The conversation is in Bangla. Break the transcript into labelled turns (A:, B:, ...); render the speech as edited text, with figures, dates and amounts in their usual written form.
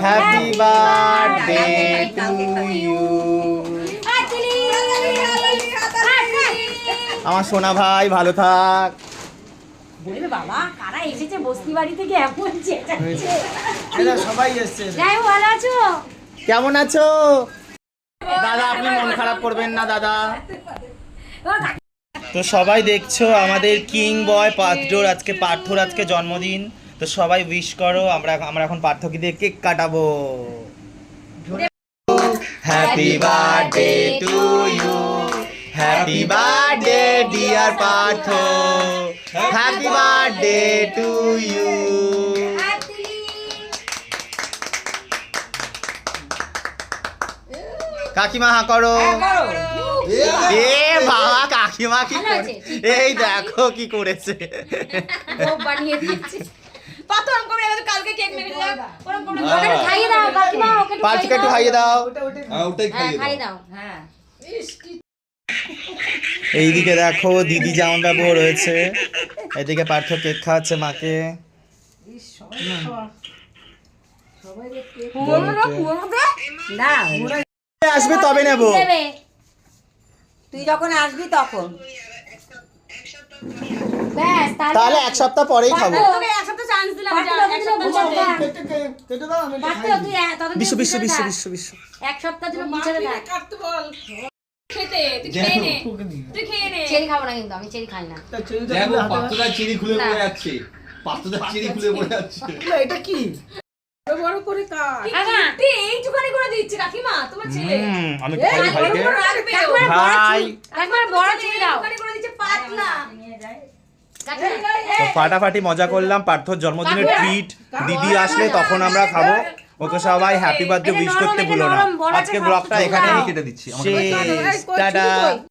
A: Happy birthday to you. আমার সোনা ভাই ভালো থাক।
B: বলবে বাবা কারা এসেছে বস্তি বাড়ি থেকে এমন চেঁচাচ্ছে।
C: সবাই এসেছে।
B: যাই ভালো আছো?
A: কেমন আছো দাদা? আপনি মন খারাপ করবেন না দাদা। তো সবাই দেখছো আমাদের কিং বয় পার্থর আজকে জন্মদিন। তো সবাই উইশ করো। আমরা এখন পার্থকে দিয়ে কেক কাটাবো। Happy birthday to you, happy birthday dear Partha, happy birthday to you. কাকিমা হা করো। এ বাবা কাকিমা কি করে, এই দেখো কি করেছে।
B: বানিয়ে দিয়েছি।
D: কালকে কেক মেরে দাও।
B: ওকে খাইয়ে দাও কাকিমা, ওকে
A: পার্থকে একটু খাইয়ে দাও।
E: ওটাই
B: খাইয়ে দাও। হ্যাঁ
A: এইদিকে দেখো দিদি জামা বাবু রয়েছে, এদিকে পার্থ কেক খাওয়াচ্ছে মাকে।
B: না
A: আসবে তবে নেবো।
B: তুই যখন আসবি তখন ব্যাস
A: তাহলে এক সপ্তাহ পরেই খাবো।
B: তোকে এক সপ্তাহ চান্স দিলাম, এক সপ্তাহ
A: বিশ্ব বিশ্ব বিশ্ব বিশ্ব বিশ্ব
B: এক সপ্তাহ জন্য পিছনে থাক।
D: কাটতে বল। খেতে তুই খেয়ে নে। তুই খেয়ে নে।
B: চেরি খাবো না কিন্তু, আমি চেরি খাই না।
E: দেখো পাত্রটা চিনি খুলে পড়ে যাচ্ছে, পাত্রটা চিনি খুলে পড়ে যাচ্ছে।
C: এটা কি?
D: বড় করে কাট। তুই এইটুখানি করে দিচ্ছি কাকিমা তোমার ছেলে।
A: আমি খাই ভাইকে। ভাই
B: একবার বড় চেরি দাও।
D: এইটুখানি করে দিচ্ছে পাতলা।
A: তো ফাটাফাটি মজা করলাম। পার্থর জন্মদিনের ট্রিট দিদি আসলে তখন আমরা খাবো। ওকে সবাই হ্যাপি বার্থডে উইশ করতে ভুলো না। আজকে ব্লগটা এখানেই
E: কেটে দিচ্ছি।
A: শেষ। টাটা।